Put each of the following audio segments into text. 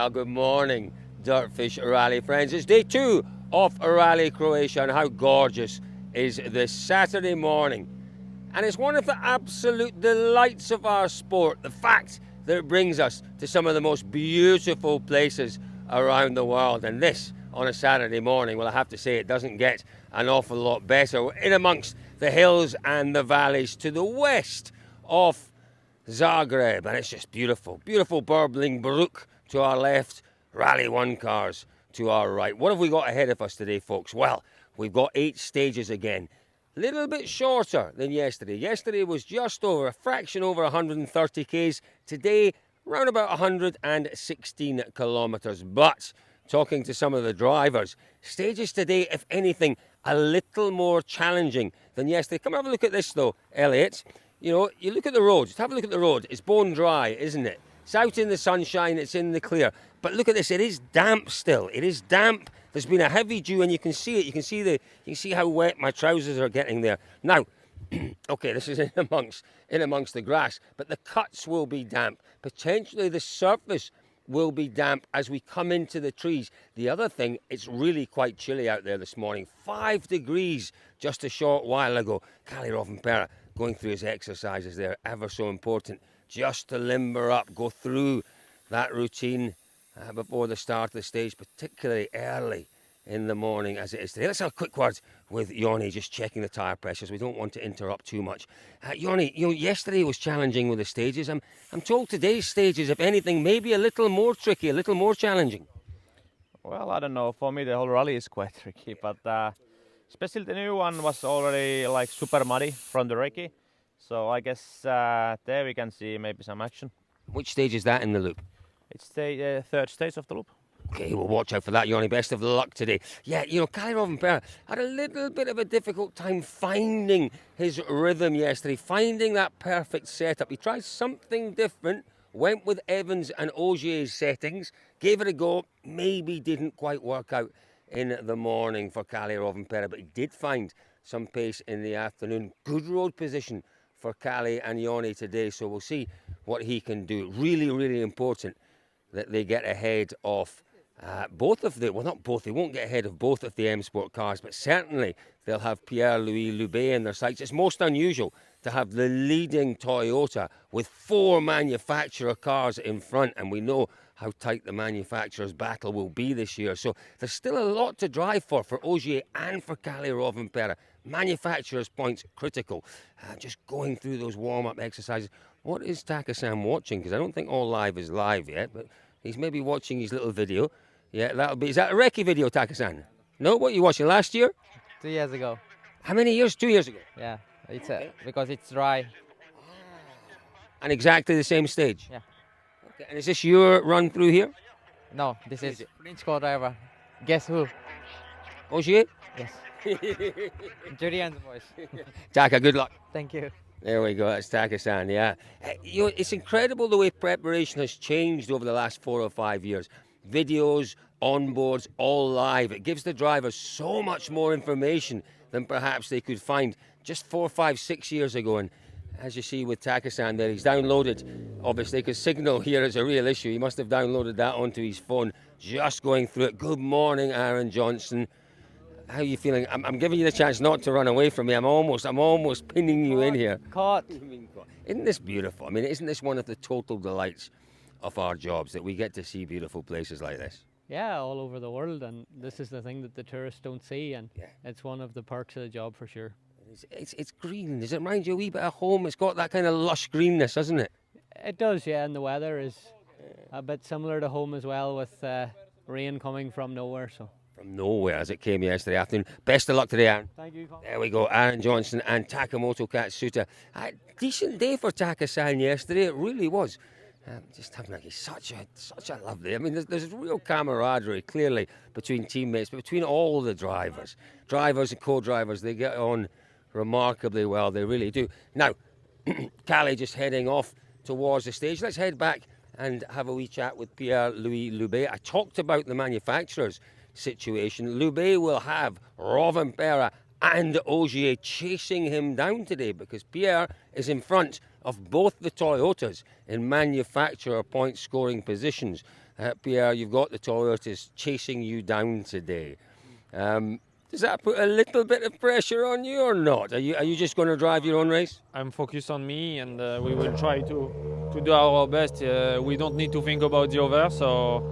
Well, good morning, Dirtfish Rally friends. It's day 2 of Rally Croatia, and how gorgeous is this Saturday morning. And it's one of the absolute delights of our sport, the fact that it brings us to some of the most beautiful places around the world. And this, on a Saturday morning, well, I have to say, it doesn't get an awful lot better. We're in amongst the hills and the valleys to the west of Zagreb, and it's just beautiful. Beautiful burbling brook to our left, Rally 1 cars to our right. What have we got ahead of us today, folks? Well, we've got 8 stages again. A little bit shorter than yesterday. Yesterday was just over, a fraction over 130 k's. Today, around about 116 kilometres. But, talking to some of the drivers, stages today, if anything, a little more challenging than yesterday. Come have a look at this though, Elliot. You know, you look at the road, just have a look at the road. It's bone dry, isn't it? It's out in the sunshine, it's in the clear. But look at this, it is damp still. It is damp. There's been a heavy dew and you can see it. You can see how wet my trousers are getting there. Now, okay, this is in amongst the grass, but the cuts will be damp. Potentially the surface will be damp as we come into the trees. The other thing, it's really quite chilly out there this morning. 5 degrees just a short while ago. Kalle Rovanperä going through his exercises there, ever so important, just to limber up, go through that routine before the start of the stage, particularly early in the morning as it is today. Let's have a quick word with Joni, just checking the tyre pressures. We don't want to interrupt too much. Joni, you know, yesterday was challenging with the stages. I'm told today's stages, if anything, maybe a little more tricky, a little more challenging. Well, I don't know. For me, the whole rally is quite tricky, but especially the new one was already like super muddy from the recce. So I guess there we can see maybe some action. Which stage is that in the loop? It's the third stage of the loop. Okay, well, watch out for that, Joni. Best of luck today. Yeah, you know, Kalle Rovanperä had a little bit of a difficult time finding his rhythm yesterday, finding that perfect setup. He tried something different, went with Evans and Ogier's settings, gave it a go, maybe didn't quite work out in the morning for Kalle Rovanperä, but he did find some pace in the afternoon. Good road position for Kalle and Joni today, so we'll see what he can do. Really, really important that they get ahead of both of the, well, not both, they won't get ahead of both of the M Sport cars, but certainly they'll have Pierre-Louis Loubet in their sights. It's most unusual to have the leading Toyota with 4 manufacturer cars in front, and we know how tight the manufacturers' battle will be this year. So there's still a lot to drive for Ogier and for Kalle Rovanperä. Manufacturers' points critical. Just going through those warm-up exercises. What is Taka-san watching? Because I don't think All Live is live yet, but he's maybe watching his little video. Yeah, that'll be. Is that a recce video, Taka-san? No, what you watching last year? 2 years ago. How many years? 2 years ago. Yeah, it's because it's dry. And exactly the same stage. Yeah. Okay. And is this your run through here? No, this is French co-driver. Guess who? Ogier? Yes. Julian's voice. Taka, good luck. Thank you. There we go, that's Taka-san, yeah. You know, it's incredible the way preparation has changed over the last 4 or 5 years. Videos, onboards, all live. It gives the drivers so much more information than perhaps they could find just 4, 5, 6 years ago. And as you see with Taka-san there, he's downloaded, obviously, because signal here is a real issue. He must have downloaded that onto his phone, just going through it. Good morning, Aaron Johnson. How are you feeling? I'm giving you the chance not to run away from me. I'm almost pinning you in here. Caught. Isn't this beautiful? I mean, isn't this one of the total delights of our jobs, that we get to see beautiful places like this? Yeah, all over the world, and this is the thing that the tourists don't see, and it's one of the perks of the job for sure. It's green. Does it remind you a wee bit of home? It's got that kind of lush greenness, doesn't it? It does, yeah, and the weather is a bit similar to home as well, with rain coming from nowhere. So. From nowhere, as it came yesterday afternoon. Best of luck today, Aaron. Thank you, Colin. There we go, Aaron Johnson and Takamoto Katsuta. Decent day for Taka-san yesterday, it really was. Just having like such a lovely. I mean, there's real camaraderie clearly between teammates, but between all the drivers and co-drivers, they get on remarkably well. They really do. Now, Kalle just heading off towards the stage. Let's head back and have a wee chat with Pierre-Louis Loubet. I talked about the manufacturers situation. Loubet will have Rovanperä and Ogier chasing him down today because Pierre is in front of both the Toyotas in manufacturer point scoring positions. Pierre, you've got the Toyotas chasing you down today. Does that put a little bit of pressure on you or not? Are you just going to drive your own race? I'm focused on me, and we will try to do our best. We don't need to think about the other, so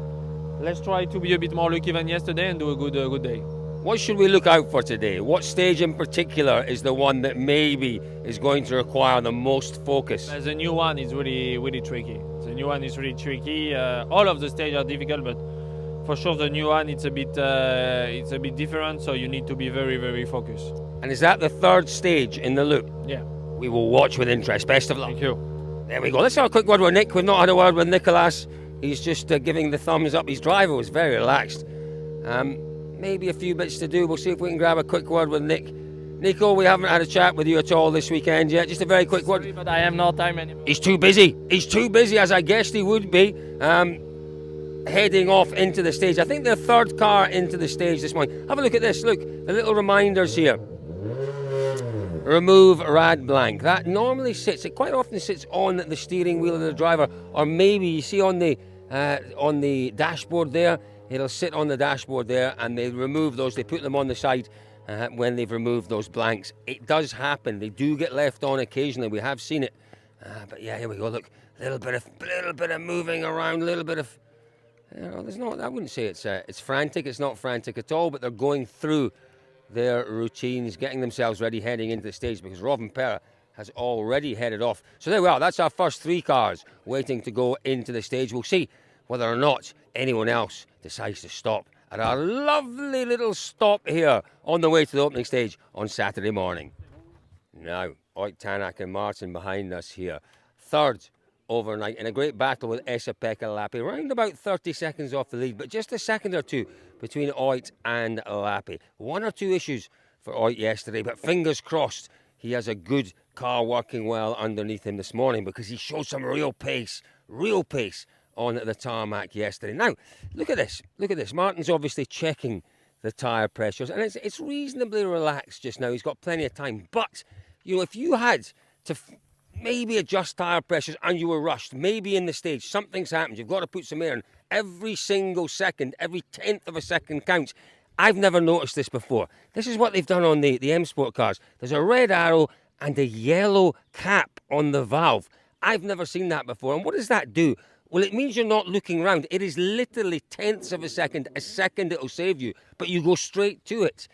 let's try to be a bit more lucky than yesterday and do a good day. What should we look out for today? What stage in particular is the one that maybe is going to require the most focus? The new one is really tricky. The new one is really tricky. All of the stages are difficult, but for sure the new one it's a bit different. So you need to be very focused. And is that the third stage in the loop? Yeah. We will watch with interest. Best of luck. Thank you. There we go. Let's have a quick word with Nick. We've not had a word with Nicolas. He's just giving the thumbs up. His driver was very relaxed. Maybe a few bits to do. We'll see if we can grab a quick word with Nick. Nico, we haven't had a chat with you at all this weekend yet. Just a very quick word. But I have no time anymore. He's too busy. He's too busy, as I guessed he would be. Heading off into the stage. I think the third car into the stage this morning. Have a look at this. Look, the little reminders here. Remove rad blank. That normally sits, it quite often sits on the steering wheel of the driver, or maybe you see on the dashboard there, it'll sit on the dashboard there, and they remove those, they put them on the side when they've removed those blanks. It does happen, they do get left on occasionally, we have seen it. But yeah, here we go, look, a little bit of moving around, a little bit of, there's not, I wouldn't say it's frantic, it's not frantic at all, but they're going through their routines, getting themselves ready, heading into the stage, because Rovanperä has already headed off. So there we are, that's our first three cars waiting to go into the stage. We'll see whether or not anyone else decides to stop at our lovely little stop here on the way to the opening stage on Saturday morning. Now, Oyt Tanak and Martin behind us here. Third overnight in a great battle with Esa-Pekka Lappi, around about 30 seconds off the lead, but just a second or two between Oyt and Lappi. One or two issues for Oyt yesterday, but fingers crossed he has a good car working well underneath him this morning, because he showed some real pace on the tarmac yesterday. Now, look at this. Martin's obviously checking the tyre pressures, and it's reasonably relaxed just now. He's got plenty of time. But, you know, if you had to maybe adjust tyre pressures and you were rushed, maybe in the stage, something's happened, you've got to put some air in, every single second, every tenth of a second counts. I've never noticed this before. This is what they've done on the M Sport cars. There's a red arrow and a yellow cap on the valve. I've never seen that before. And what does that do? Well, it means you're not looking around. It is literally tenths of a second it'll save you, but you go straight to it.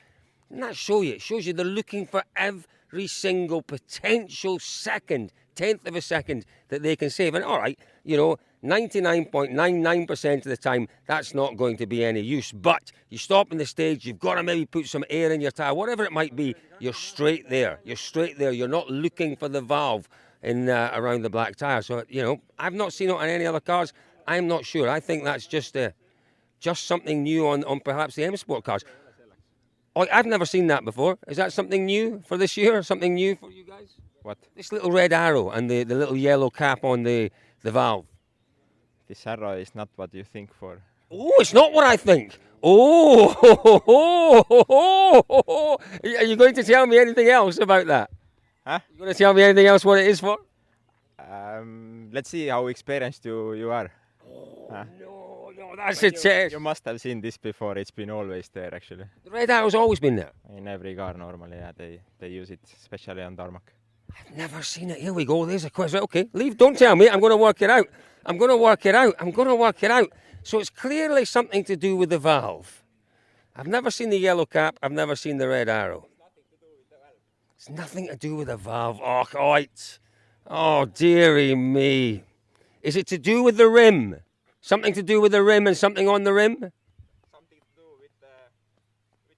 And that shows you, it shows you they're looking for every single potential second, tenth of a second that they can save. And all right, you know, 99.99% of the time, that's not going to be any use. But you stop in the stage, you've got to maybe put some air in your tyre, whatever it might be, you're straight there. You're not looking for the valve in around the black tyre. So, you know, I've not seen it on any other cars. I'm not sure. I think that's just something new on perhaps the M Sport cars. Oh, I've never seen that before. Is that something new for this year? Something new for you guys? What? This little red arrow and the little yellow cap on the valve. This arrow is not what you think for. Oh, it's not what I think. Oh, are you going to tell me anything else about that? Huh? You going to tell me anything else what it is for? Let's see how experienced you are. Huh? No, that's a test. You must have seen this before. It's been always there, actually. The red arrow's always been there. In every car, normally, yeah, they use it, especially on tarmac. I've never seen it. Here we go. There's a question. Okay, leave. Don't tell me. I'm going to work it out. I'm going to work it out. So it's clearly something to do with the valve. I've never seen the yellow cap. I've never seen the red arrow. It's nothing to do with the valve. Oh, right. Oh, dearie me. Is it to do with the rim? Something to do with the rim and something on the rim? Something to do with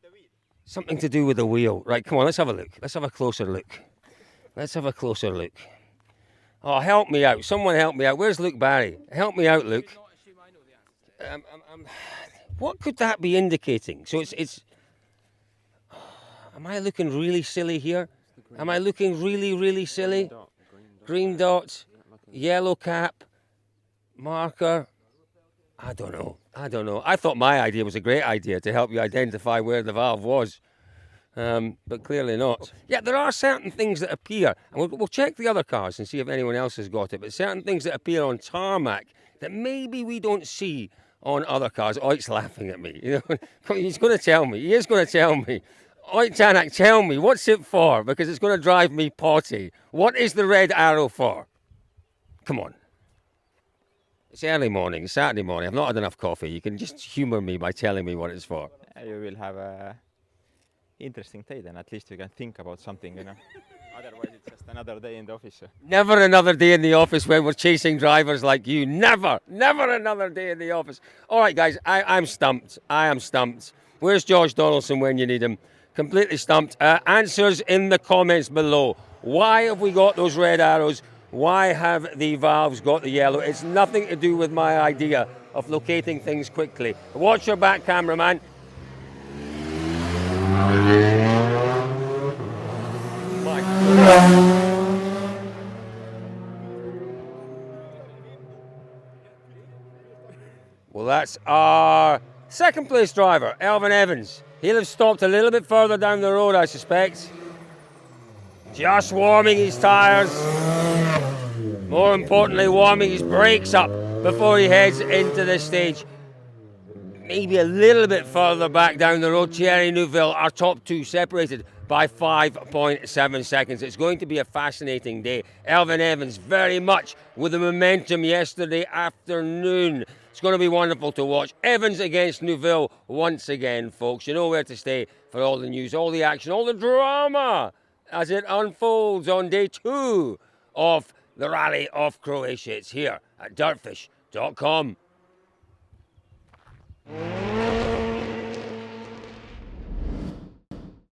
the wheel. Something to do with the wheel. Right, come on, let's have a look. Let's have a closer look. Oh, help me out. Someone help me out. Where's Luke Barry? Help me out, Luke. What could that be indicating? So it's am I looking really silly here? Am I looking really silly? Green dot, yellow cap, marker. I don't know. I thought my idea was a great idea to help you identify where the valve was. but clearly not. Yeah, there are certain things that appear, and we'll check the other cars and see if anyone else has got it, but certain things that appear on tarmac that maybe we don't see on other cars. Oit's laughing at me. You know, he's going to tell me. He is going to tell me. Oit Tanak, tell me, what's it for? Because it's going to drive me potty. What is the red arrow for? Come on. It's early morning, Saturday morning. I've not had enough coffee. You can just humour me by telling me what it's for. You will have a interesting day then. At least you can think about something, you know. Otherwise, it's just another day in the office. Never another day in the office when we're chasing drivers like you. Never another day in the office. All right, guys, I'm stumped. I am stumped. Where's George Donaldson when you need him? Completely stumped. Answers in the comments below. Why have we got those red arrows? Why have the valves got the yellow? It's nothing to do with my idea of locating things quickly. Watch your back, cameraman. Well, that's our second place driver, Elvin Evans. He'll have stopped a little bit further down the road, I suspect. Just warming his tyres. More importantly, warming his brakes up before he heads into this stage. Maybe a little bit further back down the road, Thierry Neuville, our top two, separated by 5.7 seconds. It's going to be a fascinating day. Elvin Evans very much with the momentum yesterday afternoon. It's going to be wonderful to watch. Evans against Neuville once again, folks. You know where to stay for all the news, all the action, all the drama as it unfolds on day 2 of the Rally of Croatia. It's here at dirtfish.com.